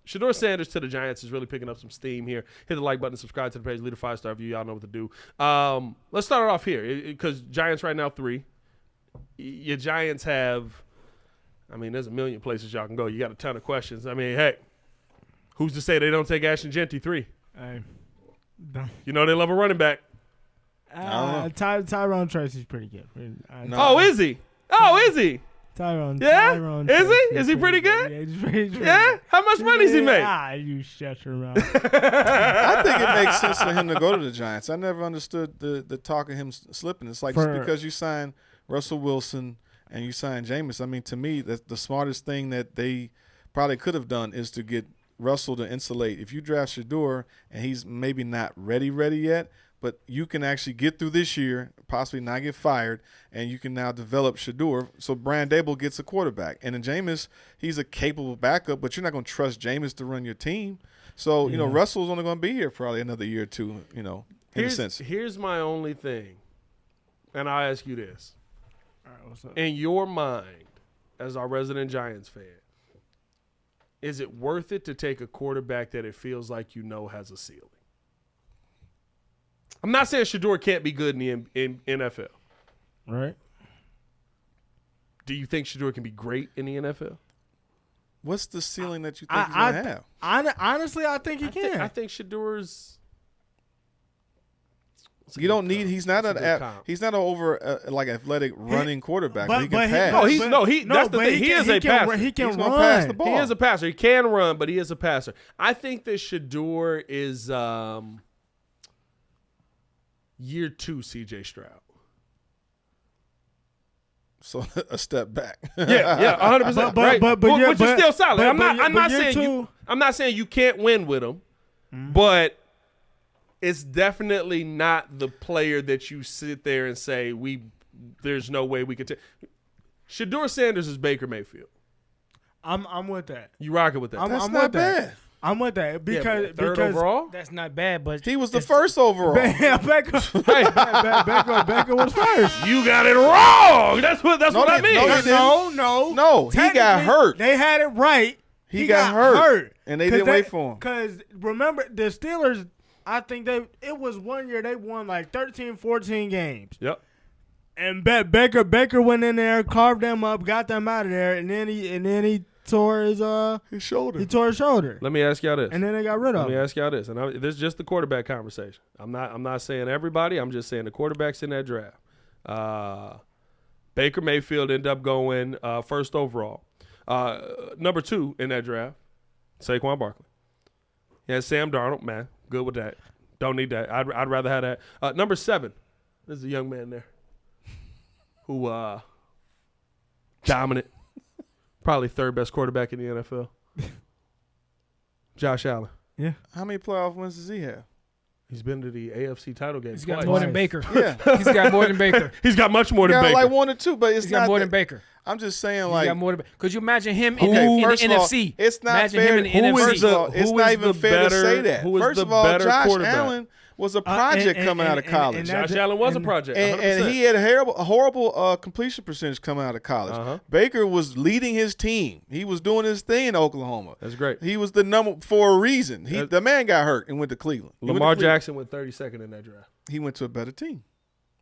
Shedeur Sanders to the Giants is really picking up some steam here. Hit the like button, subscribe to the page, leave a 5-star review. Y'all know what to do. Let's start it off here because Giants right now 3. Your Giants have, I mean, there's a million places y'all can go. You got a ton of questions. I mean, hey, who's to say they don't take Ashton Jeanty 3? You know they love a running back. Tyrone Tracy's pretty good. Oh, is he? Tyrone. Is he? Is he pretty good? Yeah, he's pretty good. Yeah? How much money does he make? You shut your mouth. I think it makes sense for him to go to the Giants. I never understood the talk of him slipping. It's like just because you sign Russell Wilson and you sign Jameis, I mean, to me, that's the smartest thing that they probably could have done is to get Russell to insulate. If you draft Shedeur and he's maybe not ready yet, but you can actually get through this year, possibly not get fired, and you can now develop Shedeur. So Brian Dable gets a quarterback. And then Jameis, he's a capable backup, but you're not going to trust Jameis to run your team. So, you know, Russell's only going to be here probably another year or two, you know, in a sense. Here's my only thing, and I'll ask you this. All right, what's up? In your mind, as our resident Giants fan, is it worth it to take a quarterback that it feels like you know has a ceiling? I'm not saying Shedeur can't be good in the NFL. Right. Do you think Shedeur can be great in the NFL? What's the ceiling that you think he's going to have? Honestly, I think he can. I think Shedeur's. You don't need. He's not an over like athletic running quarterback. But he can pass. That's the thing. He is a passer. He can run. Pass the ball. He is a passer. He can run, but he is a passer. I think that Shedeur is year 2 C.J. Stroud. So a step back. Yeah, 100%. Which is still solid. I'm not saying you can't win with him, but it's definitely not the player that you sit there and say there's no way we could take. Shedeur Sanders is Baker Mayfield. I'm with that. You rocking with that? That's not bad. I'm with that because third overall. That's not bad, but he was the first overall. Baker was first. You got it wrong. That's what I mean. No, he got hurt. They had it right. He got hurt, and they didn't wait for him. Because remember, the Steelers, I think it was one year they won like 13, 14 games. Yep. And Baker went in there, carved them up, got them out of there, and then he tore his shoulder. He tore his shoulder. Let me ask y'all this. And then they got rid of him. Let me ask y'all this. And this is just the quarterback conversation. I'm not saying everybody. I'm just saying the quarterbacks in that draft. Baker Mayfield ended up going first overall. Number 2 in that draft, Saquon Barkley. Yeah, Sam Darnold, man, good with that. Don't need that. I'd rather have that. Number 7, there's a young man there who dominant. Probably third best quarterback in the NFL. Josh Allen. Yeah. How many playoff wins does he have? He's been to the AFC title game. He's got more than Baker. Yeah. He's got more than Baker. He's got much more than Baker. Like 1 or 2, but He's got more than Baker. I'm just saying, He's like, got more than Baker. Could you imagine him in the NFC? It's not imagine fair. him in the NFC. It's not even fair to say that. First of all, Josh Allen was a project coming out of college. Josh Allen was a project. And he had a horrible completion percentage coming out of college. Baker was leading his team. He was doing his thing in Oklahoma. That's great. He was the number for a reason. The man got hurt and went to Cleveland. Lamar Jackson went 32nd in that draft. He went to a better team.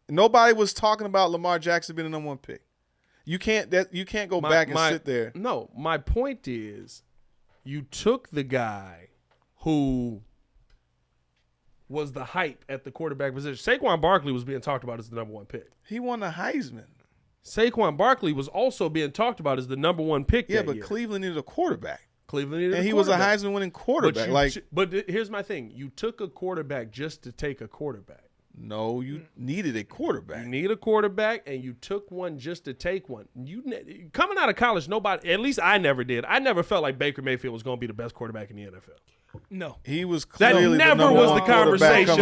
Nobody was talking about Lamar Jackson being the number 1 pick. You can't go back and sit there. No, my point is you took the guy who was the hype at the quarterback position. Saquon Barkley was being talked about as the number 1 pick. He won the Heisman. Saquon Barkley was also being talked about as the number 1 pick that year. Cleveland needed a quarterback. And he was a Heisman winning quarterback. But here's my thing. You took a quarterback just to take a quarterback. No, you needed a quarterback. You need a quarterback, and you took one just to take one. Coming out of college, nobody, at least I never did. I never felt like Baker Mayfield was going to be the best quarterback in the NFL. No. He was clearly that never was the conversation.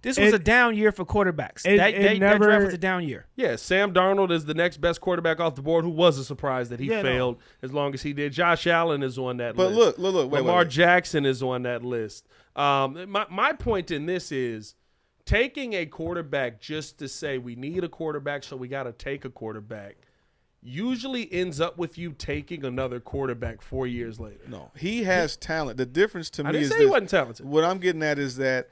This was a down year for quarterbacks. That draft was a down year. Yeah, Sam Darnold is the next best quarterback off the board, who was a surprise that he failed as long as he did. Josh Allen is on that list. But look, Lamar Jackson is on that list. My point in this is taking a quarterback just to say we need a quarterback, so we got to take a quarterback. usually ends up with you taking another quarterback 4 years later. No, he has talent. The difference to I me didn't is say he wasn't talented. what I'm getting at is that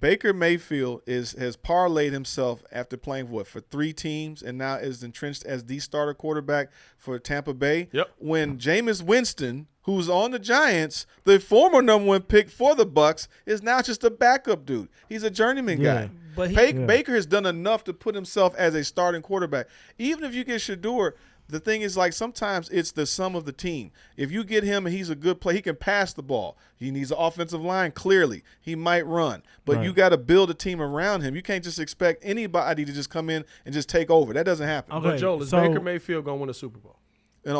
Baker Mayfield has parlayed himself after playing for 3 teams and now is entrenched as the starter quarterback for Tampa Bay. Yep. When Jameis Winston, who's on the Giants, the former number 1 pick for the Bucs, is now just a backup dude. He's a journeyman guy. But Baker has done enough to put himself as a starting quarterback. Even if you get Shedeur, the thing is, like, sometimes it's the sum of the team. If you get him and he's a good player, he can pass the ball. He needs an offensive line, clearly. He might run. But you got to build a team around him. You can't just expect anybody to just come in and just take over. That doesn't happen. Okay, but Joel, is Baker Mayfield going to win a Super Bowl? And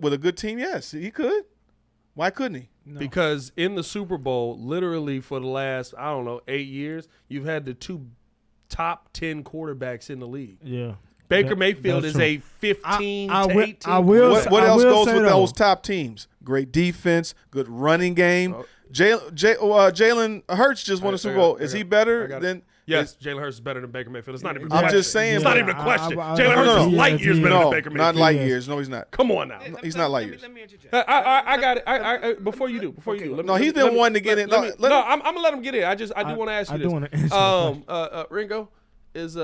with a good team, yes, he could. Why couldn't he? No. Because in the Super Bowl, literally for the last, 8 years, you've had the 2 top 10 quarterbacks in the league. Yeah. Baker Mayfield is a 15 to 18. What else goes with those top teams? Great defense, good running game. Jalen Hurts just won a Super Bowl. Is he better than? Yes, Jalen Hurts is better than Baker Mayfield. It's not even a question. I'm just saying. It's not even a question. Jalen Hurts is light years better than Baker Mayfield. Not light years. No, he's not. Come on now. He's not light years. Let me interject. I got it. Before you do. No, he's been wanting to get in. No, I'm going to let him get in. I do want to ask you this. I do want to answer Ringo, is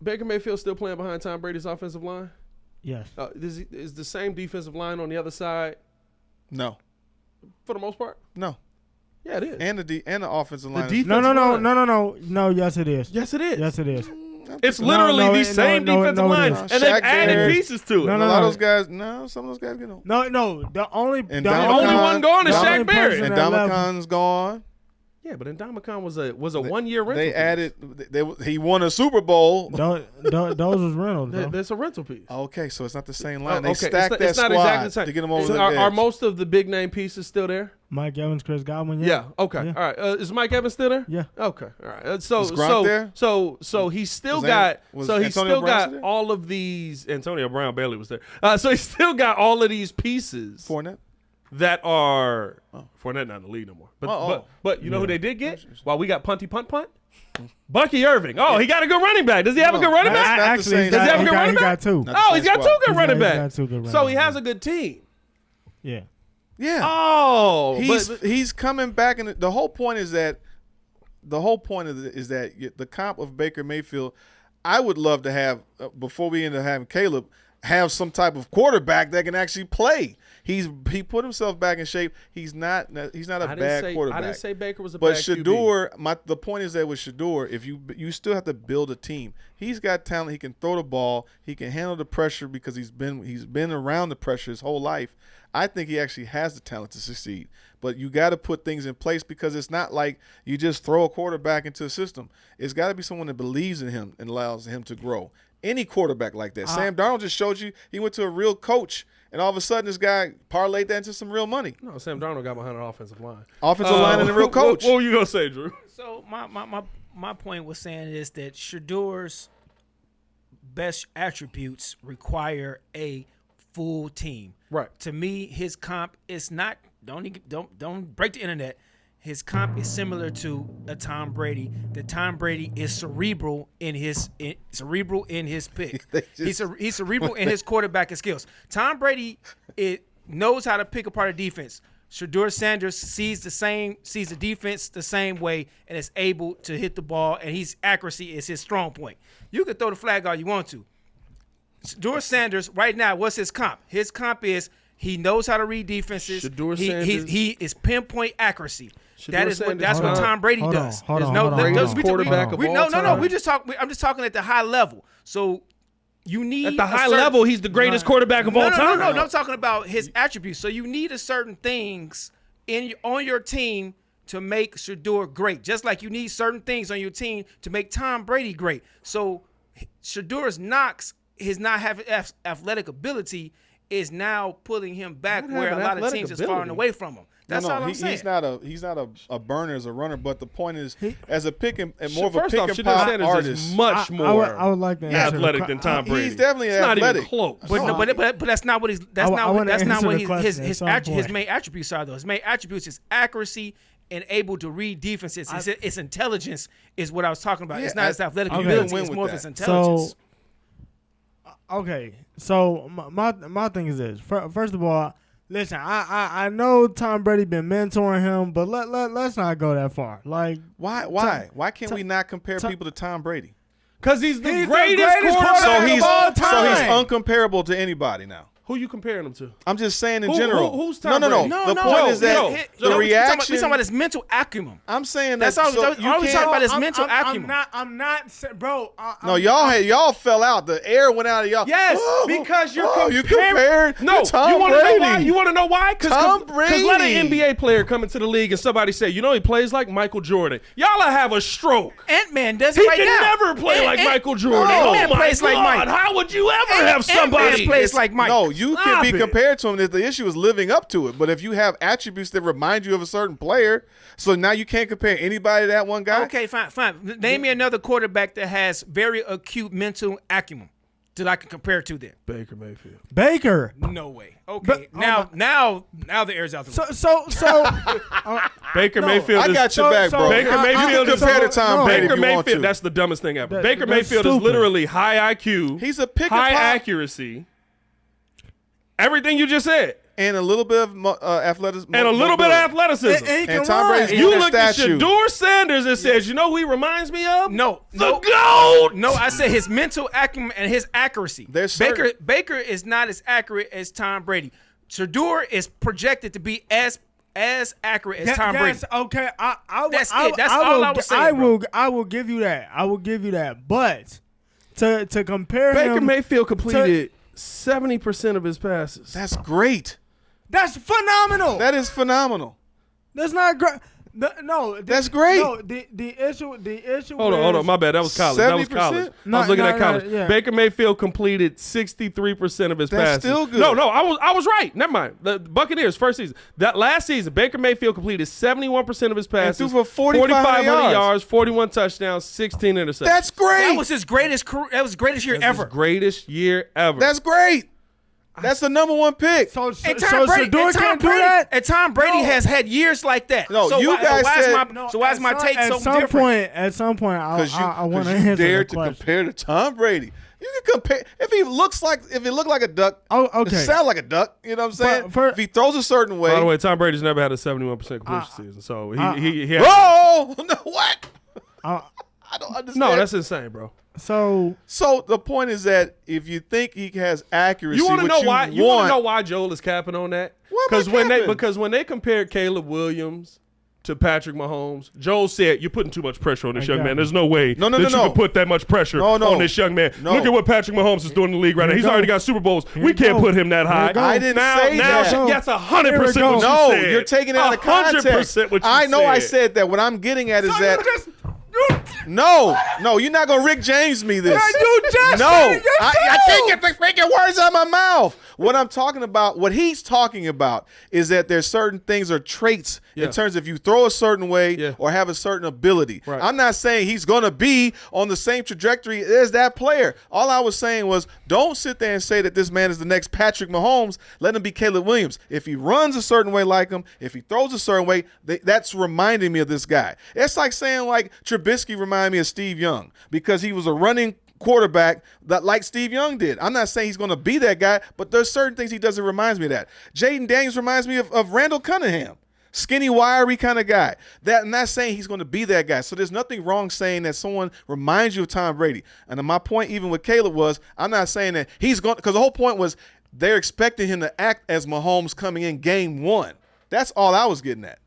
Baker Mayfield still playing behind Tom Brady's offensive line? Yes. Is the same defensive line on the other side? No. For the most part? No. Yeah, it is. And the offensive line. No. Yes, it is. Yes, it is. Yes, it is. It's literally the same defensive line, and they've added pieces to it. A lot of those guys. No, some of those guys get on. No. The only one gone is Shaq Barrett. And Ndamukong's gone. Yeah, but Ndamukong was a 1 year rental. They added. He won a Super Bowl. Those was rentals. That's a rental piece. Okay, so it's not the same line. They okay. stacked that squad exactly the same. to get them over the Are edge. most of the big name pieces still there? Mike Evans, Chris Godwin. Yeah. Okay. Yeah. All right. Is Mike Evans still there? Yeah. Okay. All right. Is Gronk there? So he's still Was Antonio Brown there? all of these. Antonio Brown barely was there. So he's still got all of these pieces. Fournette. That are Fournette not in the league no more. But you know who they did get? While we got punt. Bucky Irving. Oh, he got a good running back. Does he have a good running back? Actually, does he have a good running back? He got 2. Oh, he's got 2 good running backs. So he has a good team. Yeah. Yeah. Oh, he's coming back, and the whole point is that the comp of Baker Mayfield. I would love to have before we end up having Caleb have some type of quarterback that can actually play. He put himself back in shape. He's not a bad quarterback. I didn't say Baker was a bad QB. But Shedeur, the point is that with Shedeur, if you still have to build a team. He's got talent. He can throw the ball. He can handle the pressure because he's been around the pressure his whole life. I think he actually has the talent to succeed. But you got to put things in place because it's not like you just throw a quarterback into a system. It's got to be someone that believes in him and allows him to grow. Any quarterback like that. Sam Darnold just showed you he went to a real coach, and all of a sudden this guy parlayed that into some real money. No, Sam Darnold got behind an offensive line. Offensive line and a real coach. What were you going to say, Drew? So my point was saying is that Shedeur's best attributes require a full team. Right. To me, his comp is not. Don't break the internet. His comp is similar to a Tom Brady. That Tom Brady is cerebral in his pick. He's cerebral in his quarterback skills. Tom Brady knows how to pick apart a defense. Shedeur Sanders sees the defense the same way and is able to hit the ball, and his accuracy is his strong point. You can throw the flag all you want to. Shedeur Sanders right now, what's his comp? His comp is he knows how to read defenses. He is pinpoint accuracy. That's what Tom Brady does. Quarterback of all time. I'm just talking at the high level. So you need at the high level, he's the greatest quarterback of all time. No, I'm talking about his attributes. So you need a certain things on your team to make Shedeur great. Just like you need certain things on your team to make Tom Brady great. So Shedeur's knocks, his not having athletic ability, is now pulling him back where a lot of teams is falling away from him. That's all I'm saying. He's not a burner as a runner, but the point is, as a pick and more of a first pick off, and Shedeur pop Sanders artist, is much more I would like to answer athletic than Tom Brady. He's definitely athletic. Not even close. But that's not what his main attributes are though. His main attributes is accuracy and able to read defenses. It's intelligence is what I was talking about. It's not his athletic ability. It's more of his intelligence. So Okay, so my thing is this. First of all, listen, I know Tom Brady been mentoring him, but let's not go that far. Like, why can't we not compare people to Tom Brady? Because he's the greatest greatest quarterback quarterback of all time. So he's uncomparable to anybody now. Who you comparing him to? I'm just saying in general. Who's Tom no. Brady? The point is that the reaction. We're talking about his mental acumen. I'm saying That's that. all. So All you we talking can't. about is mental acumen. I'm not, bro. No, y'all fell out. The air went out of y'all. Yes, because you're comparing. You compared No, to Tom you want to know Brady. why? You want to know why? Tom Brady. Because let an NBA player come into the league and somebody say, you know, he plays like Michael Jordan. Y'all will have a stroke. Ant-Man does He it right can now. never play like Michael Jordan. Ant-Man Oh my plays like God! Mike. How would you ever have somebody? Ant-Man plays like Mike. No, you can Stop be it. compared to him. The issue is living up to it. But if you have attributes that remind you of a certain player, so now you can't compare anybody to that one guy. Okay, fine. Name me another quarterback that has very acute mental acumen that I can compare to then. Baker Mayfield. Baker. No way. Okay, now the air's out the room. So Baker No, Mayfield. I is, got your back, bro. Baker Mayfield you is can compare to Tom Brady Baker if you want Mayfield. to. That's the dumbest thing ever. That- Baker that's Mayfield is stupid. literally high IQ. He's a pick and high pop. accuracy. Everything you just said. And a little bit of athleticism. And a little bit of athleticism. and he can And Tom run. Brady's You that look at statue. Shedeur Sanders and says, you know who he reminds me of? No, The GOAT! No, I said his mental acumen and his accuracy. There's Baker is not as accurate as Tom Brady. Shedeur is projected to be as accurate as Tom Brady. Yes, okay. That's it. That's all I was saying, I will give you that. I will give you that. But to compare Baker him, Mayfield completed 70% of his passes. That's great. that's phenomenal. That is phenomenal. That's not great. No, That's great. No, the issue. Hold on. My bad. That was college. That was 70%? college. I No, was looking no, at college. no, yeah. Baker Mayfield completed 63% of his That's passes. still good. No, I was right. Never mind. The Buccaneers first season. That last season, Baker Mayfield completed 71% of his passes. threw for 4,500 yards, 41 touchdowns, 16 interceptions. That's great. That was his greatest career. That was his greatest year That's ever. his greatest year ever. That's great. That's the number one pick. So And Tom Brady, Shedeur can't do that. and Tom Brady No. has had years like that. No, so you guys said- why is my take so different? At some point, Because I you want to answer dared the to question. compare to Tom Brady. You can compare if he looked like a duck. Oh, okay. Sound like a duck. You know what I'm saying? For- if he throws a certain way. By the way, Tom Brady's never had a 71% completion season. So he had, Whoa! No, what? Uh, I don't understand. no, that's insane, bro. so So the point is that if you think he has accuracy, You want to which know why? You want to know want- why Joel is capping on that? Why am I capping? Because when they compared Caleb Williams to Patrick Mahomes, Joel said you're putting too much pressure on this young man. There's no way No, that you no. can put that much pressure No. on this young man. No. Look at what Patrick Mahomes is doing in the league right now. Here He's you go. already got Super Bowls. Here We you can't go. put him that high. you go. I didn't now, say now that. That's 100% Here we what you No, said. you're taking it out of context. 100% what you I know I said. said that. What I'm getting at is that no, you're not gonna Rick James me this. you just No, said it I can't get the freaking words out of my mouth. What I'm talking about, what he's talking about, is that there's certain things or traits in terms of if you throw a certain way or have a certain ability. Right. I'm not saying he's gonna be on the same trajectory as that player. All I was saying was, don't sit there and say that this man is the next Patrick Mahomes. Let him be Caleb Williams. If he runs a certain way like him, if he throws a certain way, that's reminding me of this guy. It's like saying like Trubisky reminded me of Steve Young because he was a running quarterback that like Steve Young did. I'm not saying he's going to be that guy, but there's certain things he does that reminds me of that. Jaden Daniels reminds me of Randall Cunningham. Skinny, wiry kind of guy. That I'm not saying he's going to be that guy. So there's nothing wrong saying that someone reminds you of Tom Brady. And my point even with Caleb was, I'm not saying that he's going, because the whole point was they're expecting him to act as Mahomes coming in game one. That's all I was getting at.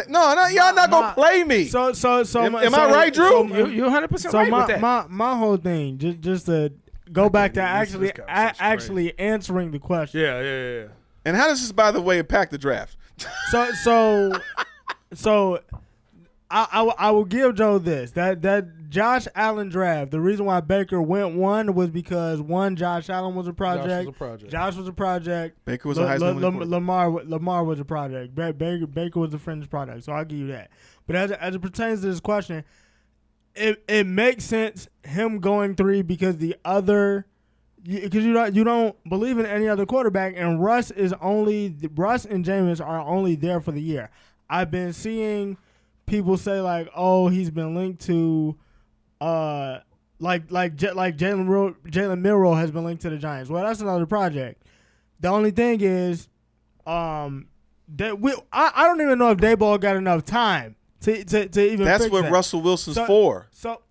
No, y'all not gonna play me. So Am I right, Drew? You're 100% So right with that. my whole thing, just to go back to this conversation's actually answering the question. Yeah. And how does this, by the way, impact the draft? So I will give Joe this that Josh Allen draft. The reason why Baker went one was because one, Josh Allen was a project. Josh was a project. Baker was a Heisman winning quarterback. Lamar was a project. Baker was a fringe product. So I'll give you that. But as it pertains to this question, it makes sense him going 3 because the other. Because you don't believe in any other quarterback, and Russ and Jameis are only there for the year. I've been seeing people say like, "Oh, he's been linked to Jalen Milroe has been linked to the Giants. Well, that's another project. The only thing is, I don't even know if Dayball got enough time to even. That's fix what that. Russell Wilson's for. So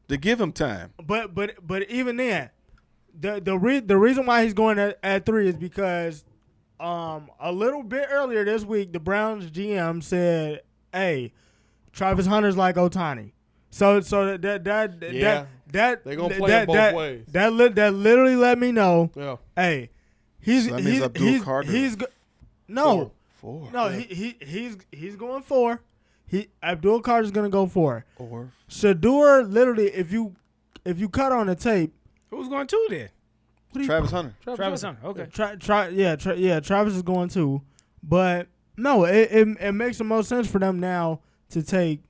To give him time. But even then, the reason why he's going at 3 is because a little bit earlier this week the Browns GM said, "Hey, Travis Hunter's like Ohtani." So that they're gonna play it both ways. That literally let me know. Yeah. Hey, he's So that means Abdul Carter. No. 4. No, he's going 4. Abdul Carter's gonna go 4. Or Shedeur, literally, if you cut on the tape, Who's going 2 then? Travis Hunter. Travis Hunter. Okay. Travis is going 2. But no, it makes the most sense for them now to take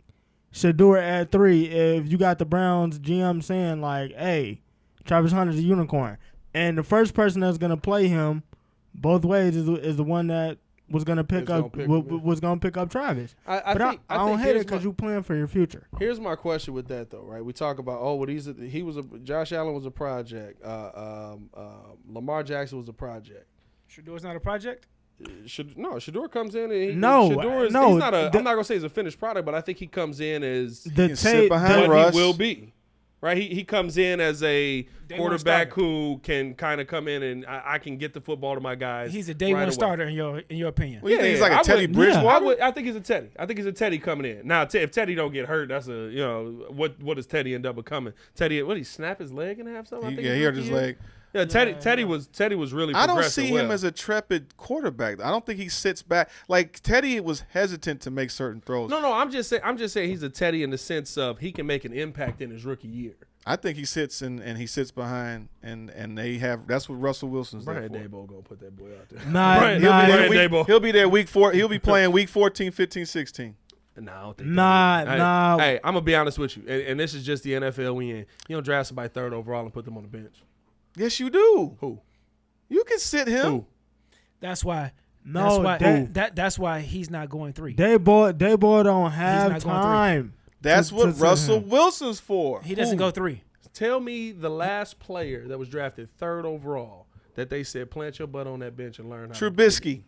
Shedeur at 3 if you got the Browns GM saying like, "Hey, Travis Hunter's a unicorn," and the first person that's gonna play him both ways is the one that was gonna pick up Travis. I don't hate it because you plan for your future. Here's my question with that though, right? We talk about Josh Allen was a project. Lamar Jackson was a project. Shedeur's not a project? Shedeur comes in and he's not I'm not gonna say he's a finished product, but I think he comes in as The sit behind what Russ. he will be. Right, he comes in as a quarterback who can kind of come in and I can get the football to my guys. He's a day one starter in your opinion. Well, you think he's like a Teddy Bridgewater? I think he's a Teddy. I think he's a Teddy coming in. Now, if Teddy don't get hurt, that's what does Teddy end up becoming? Teddy, what, he snap his leg in half? Something? He hurt his leg. Yeah, Teddy was really. I don't see him as a trepid quarterback. I don't think he sits back. Like Teddy was hesitant to make certain throws. No. I'm just saying he's a Teddy in the sense of he can make an impact in his rookie year. I think he sits and he sits behind and they have. That's what Russell Wilson's there for. Brian Daboll gonna put that boy out there. He'll be there week 4. He'll be playing week 14, 15, 16. Nah, I don't think Hey, I'm gonna be honest with you, and this is just the NFL we in. You don't draft somebody 3rd overall and put them on the bench. Yes, you do. Who? You can sit him. Who? That's why. No, that's why he's not going 3. Dayball don't He's have not going time. That's what Russell Wilson's for. He doesn't go 3. Tell me the last player that was drafted 3rd overall that they said plant your butt on that bench and learn how. Trubisky.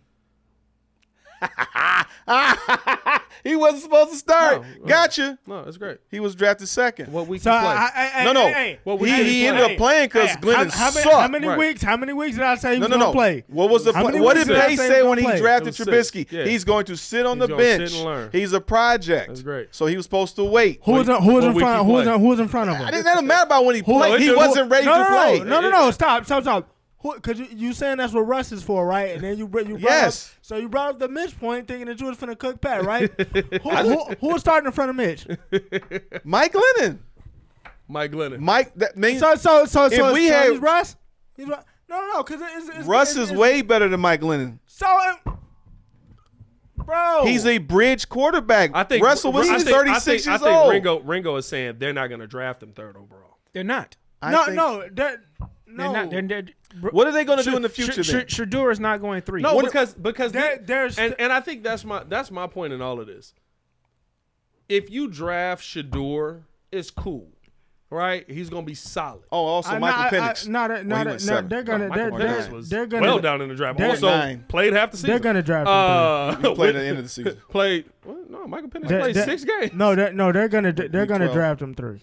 He wasn't supposed to start. Gotcha. No, that's great. He was drafted 2nd. What week So he play? He ended up playing because Glennon sucked. How many weeks? How many weeks did I say he was going to play? What was the plan? What did they say when he drafted Trubisky? Yeah. He's going to sit on the gonna bench. sit and learn. He's a project. That's great. So he was supposed to wait. Who was in front of him? It didn't matter about when he played. He wasn't ready to play. No. Stop. Because you saying that's what Russ is for, right? And then you brought Yes. up, so you brought up the Mitch point, thinking that you was finna cook Pat, right? who was starting in front of Mitch? Mike Glennon. That means So if we had he's Russ. He's Russ. No, because it's Russ is way better than Mike Glennon. So, bro, He's a bridge quarterback. I think Russell Wilson's 36 years old. I think Ringo is saying they're not going to draft him 3rd overall. They're not. No. They're not. What are they going to do in the future then? Shedeur is not going 3. No, because there's and I think that's my point in all of this. If you draft Shedeur, it's cool, right? He's gonna be solid. Oh, also Michael Penix. They're gonna well down in the draft. Also 9. played half the season. They're gonna draft him. He played at the end of the season. No, Michael Penix played 6 games. No, they're gonna draft him 3.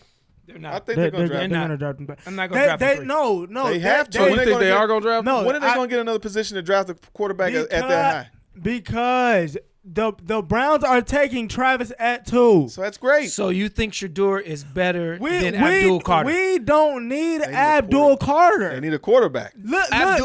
They're not. I think they're going to draft him. They're gonna draft him 3. I'm not going to draft him 3. No. They have to. So you think they are going to draft him? No. When are they going to get another position to draft a quarterback at that high? Because the Browns are taking Travis at 2. So that's great. So you think Shedeur is better than Abdul Carter? We don't need Abdul Carter. They need a quarterback. Look at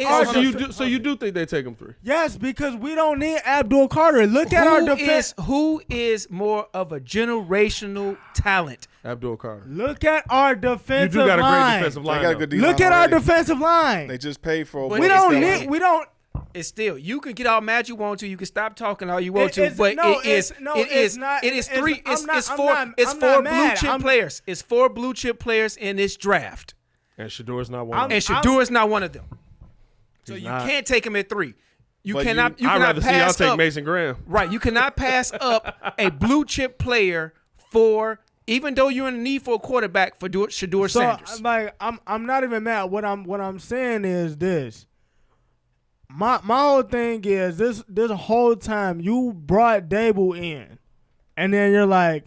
our. So you do think they take him 3? Yes, because we don't need Abdul Carter. Look at our defense. Who is more of a generational talent? Abdul Carter. Look at our defensive line. You do got a great defensive line. They got a good Look at our defensive line. They just paid for. But We don't. It's still, you can get all mad you want to. You can stop talking all you want to, It's but not. It's four blue chip players. It's 4 blue chip players in this draft, and Shedeur's not one of them. and Shedeur is not one of them. So He's you not. can't take him at 3. You But cannot. You I'd cannot rather see y'all pass take up. Mason Graham. Right. You cannot pass up a blue chip player for even though you're in the need for a quarterback for Shedeur Sanders. So like I'm not even mad. What I'm saying is this. My whole thing is this whole time you brought Dable in, and then you're like,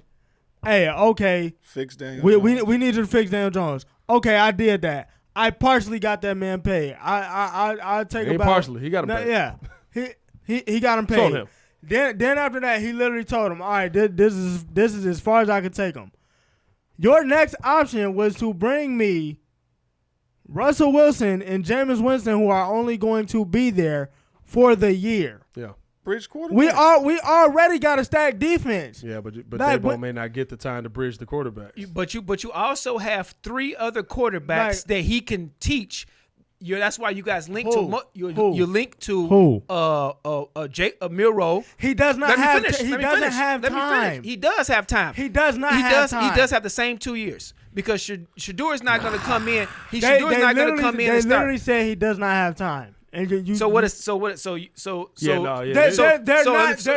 hey, okay, Fix Daniel we need you to fix Daniel Jones. Okay, I did that. I partially got that man paid. I take Ain't about partially. He got him paid. Yeah, he got him paid. Sold him. Then after that, he literally told him, all right, this is as far as I can take him. Your next option was to bring me Russell Wilson and Jameis Winston, who are only going to be there for the year. Yeah. Bridge quarterback. We already got a stacked defense. Yeah, but Like, Dabo may not get the time to bridge the quarterback. But you also have 3 other quarterbacks that he can teach. That's why you guys link Who? to you link to Who? Milroe. He does not Let me have finish. he Let me doesn't finish. have Let me time. finish. He does have time. He does not have time. He does have the same 2 years because Shedeur is not going to come in. They Shedeur is not going to come in They and start. literally said he does not have time. And you, So what is so Yeah, no, yeah. They're so-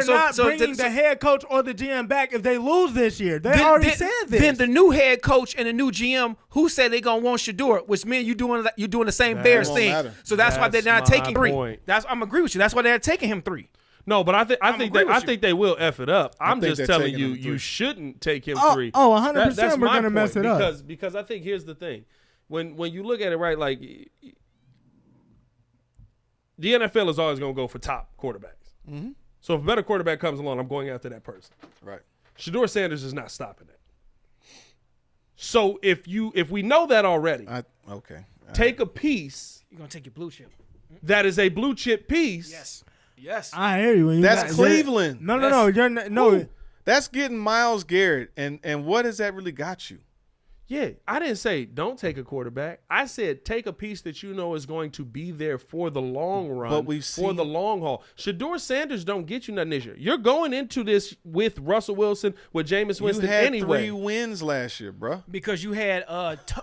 not so- bringing so- the head coach or the GM back if they lose this year. They already said this. Then the new head coach and the new GM who said they're gonna want Shedeur, which means you're doing the same Bears won't thing. matter. So that's why they're not That's my taking 3. point. I'm agree with you. That's why they're taking him 3. No, but I think they will F it up. I'm think just they're telling taking you, him 3. you shouldn't take him 3. 100% That's we're my gonna mess point, it up. because I think here's the thing. When you look at it right, like the NFL is always going to go for top quarterbacks. Mm-hmm. So if a better quarterback comes along, I'm going after that person. Right. Shedeur Sanders is not stopping that. So if we know that already, Okay. take a piece You're gonna take your blue chip. that is a blue chip piece. Yes. I hear you. When you That's got- Cleveland. No. You're not, no. Ooh, that's getting Myles Garrett, and what has that really got you? Yeah, I didn't say don't take a quarterback. I said take a piece that you know is going to be there for the long run, But we've for seen- the long haul. Shedeur Sanders don't get you nothing this year. You're going into this with Russell Wilson, with Jameis You Winston had anyway. 3 wins last year, bro. Because you had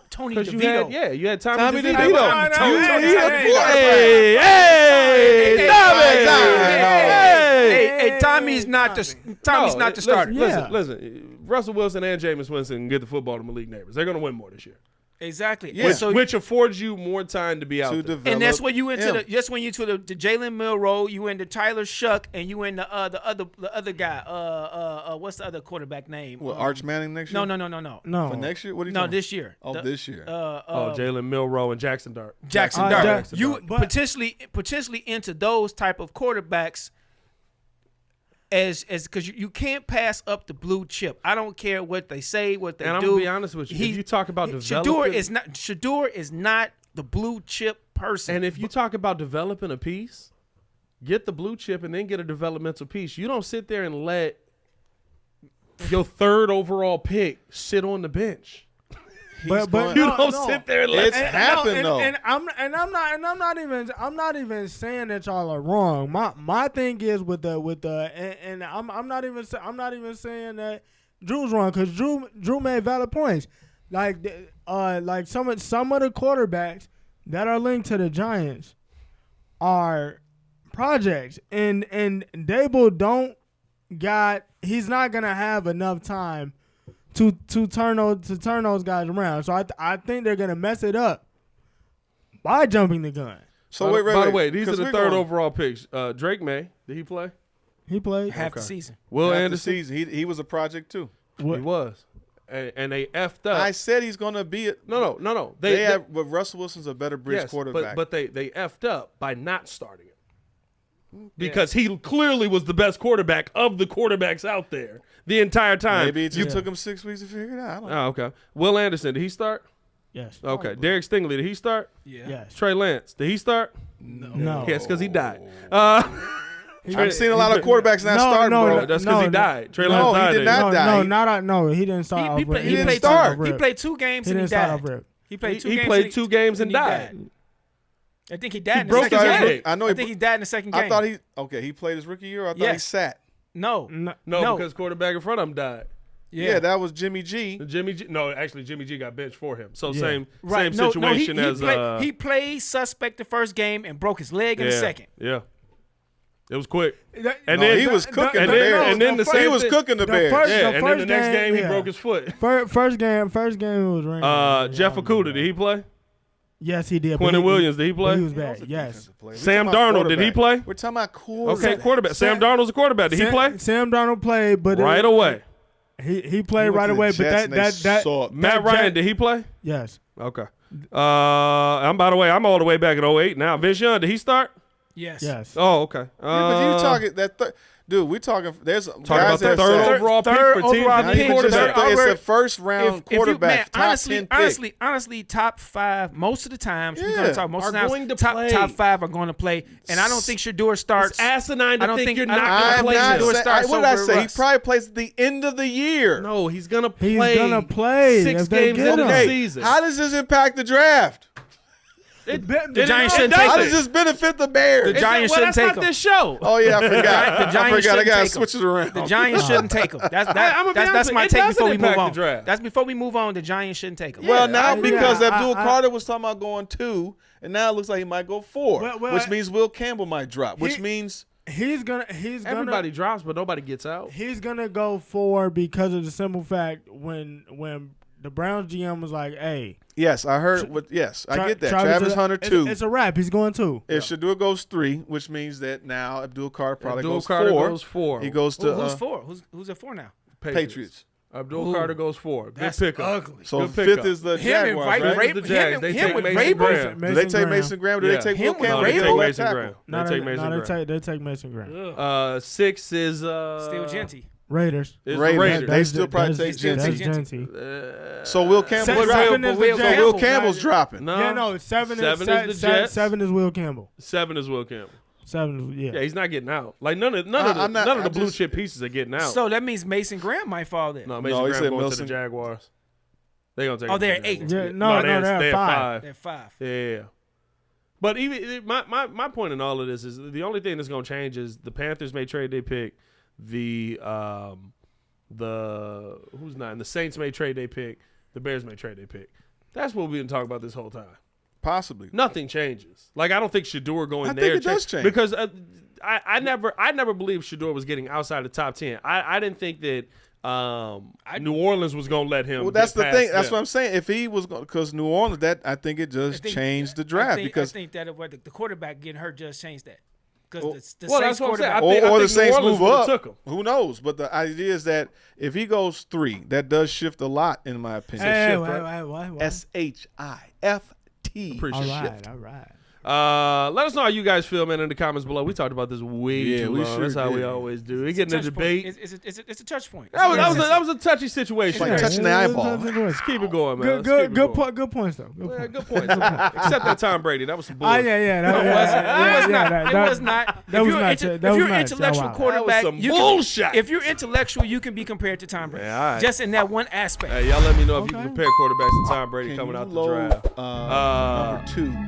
Tony Because DeVito. you had Tommy Tommy DeVito. DeVito. Hey, Hey, Tommy's not the starter. Yeah. Listen. Russell Wilson and Jameis Winston can get the football to Malik neighbors. They're going to win more this year, Exactly. Yeah. And so which affords you more time to be out To there. develop and that's when you into him. the Jalen Milroe, you into Tyler Shuck, and you in the other guy. What's the other quarterback name? What, Arch Manning next year? No. No. For next year? What are you No, talking this year. about? Oh, this year. Jalen Milroe and Jackson Dart. Jackson Dart. Dart. Jackson You Dart. But- potentially into those type of quarterbacks as because you can't pass up the blue chip. I don't care what they say, what they And I'm do. going to be honest with you. If you talk about developing. Shedeur is not the blue chip person. And if you talk about developing a piece, get the blue chip and then get a developmental piece. You don't sit there and let your 3rd overall pick sit on the bench. But You no, don't no. sit there and let It's happened though. And I'm not even saying that y'all are wrong. My thing is with the and I'm not even saying that Drew's wrong, because Drew made valid points. Like some of the quarterbacks that are linked to the Giants are projects, and Dable he's not gonna have enough time to turn those guys around. So I think they're gonna mess it up by jumping the gun. So By the way, these are 'cause the we're 3rd going overall picks. Drake May, did he play? He played. half the season. Will half the Anderson? season. He was a project too. He was. And they effed up. I said he's going to be. No. But Russell Wilson's a better bridge quarterback. But they effed up by not starting him. Because he clearly was the best quarterback of the quarterbacks out there the entire time. Maybe it just took him 6 weeks to figure it out. I don't know. Oh, okay. Will Anderson, did he start? Yes. Okay. Derek Stingley, did he start? Yeah. Yes. Trey Lance, did he start? No. Yes, because he died. I've seen a lot of quarterbacks not start, bro. That's because he died. Trey Lance No, he died. did not. No, he didn't start. off He rip. played didn't start. He played 2 games He and he didn't start off died. rip. He played 2 He games. played 2 games and died. I think he died in the broke second his game. leg. I know. I think he died in the second game. I thought he played his rookie year. Or I thought he Yes. sat. No. No, because quarterback in front of him died. Yeah, that was Jimmy G. Jimmy G got benched for him. So Yeah. same Right. situation as he played suspect the first game and broke his leg in the second. Yeah. It was quick. And then he was cooking the Bears. And then the same he was thing. cooking the Bears. And then the next game, he broke his foot. First game it was raining. Jeff Okudah, did he play? Yes, he did. Quentin Williams, did he play? He was bad. Yes. Sam Darnold, did he play? We're talking about quarterback. Okay, quarterback. Sam Darnold's a quarterback. Did he play? Sam Darnold played, but right away. He played right away, but that Matt Ryan, did he play? Yes. Okay. I'm all the way back in 08 now. Vince Young, did he start? Yes. Oh, okay. But you talking that dude, we talking. There's talking about the third overall pick for team. It's a first round quarterback. Honestly, top 5 most of the times. We're going to talk most of the times. Going to play. Top 5 are going to play, and I don't think Shedeur starts. It's asinine to think you're not I'm going to play. not Shedeur. what did I say? He probably plays at the end of the year. No, he's going to play. He's going to play 6 games in the season. How does this impact the draft? The Giants shouldn't take How him. does this benefit the Bears? The Giants shouldn't take him. That's not this show. Oh yeah, I forgot. The Giants I got to take switch him. it around. The Giants shouldn't take him. That's my take before we move on. That's before we move on. The Giants shouldn't take him. Well, now because Abdul Carter was talking about going 2, and now it looks like he might go 4, which means Will Campbell might drop, which means everybody drops, but nobody gets out. He's gonna go 4 because of the simple fact when the Browns GM was like, "Hey." Yes, I heard. I get that. Travis Hunter 2. It's a wrap. He's going 2. If Shedeur goes 3, which means that now Abdul Carter probably goes 4. Goes 4. He goes to who's 4? Who's at 4 now? Patriots. Abdul Carter goes 4. Good That's pickup. ugly. So Good 5th pickup. is the Him and Jaguars, Vrabel. right? The Jags. They take with Mason Vrabel? Graham. Do they take Mason Graham? Do they take Will Him with Campbell? They take Vrabel? Mason Graham. They take Mason Graham. They take Mason Graham. 6 is Still Genty. Raiders. Raiders. They still probably take Genty. Genty. So Will Campbell dropping. Will Campbell's dropping. No. 7 is the Jets. 7 is Will Campbell. 7 is Will Campbell. 7 is Yeah, he's not getting out. Like none of the blue chip pieces are getting out. So that means Mason Graham might fall there. No, Mason Graham going to the Jaguars. They're gonna take. Oh, they're 8. Yeah, no, they're 5. They're 5. Yeah. But even my point in all of this is the only thing that's gonna change is the Panthers may trade their pick. The Saints may trade their pick. The Bears may trade their pick. That's what we've been talking about this whole time. Possibly. Nothing changes. Like I don't think Shedeur going I there think it does change because I never believed Shedeur was getting outside the top 10. I didn't think that New Orleans was going to let him. Well, that's the thing. That's them. what I'm saying. If he was going, because New Orleans, I think it just changed the draft I because think that the quarterback getting hurt just changed that. Because the that's Saints what I'm saying. quarterback. Or the Saints New Orleans move up. took him. Who knows? But the idea is that if he goes 3, that does shift a lot, in my opinion. Hey, Shift, SHIFT. Appreciate All right. Let us know how you guys feel, man, in the comments below. We taled about this way too long. That's how we always do. We get in a debate. It's a touch point. That was a touchy situation. It's like touching the eyeball. Let's keep it going, man. Good points though. Good points. Except that Tom Brady. That was some bullshit. It was not. If you're an intellectual quarterback, if you're intellectual, you can be compared to Tom Brady. Just in that one aspect. Hey, y'all let me know if you can compare quarterbacks to Tom Brady coming out the draft. Number 2.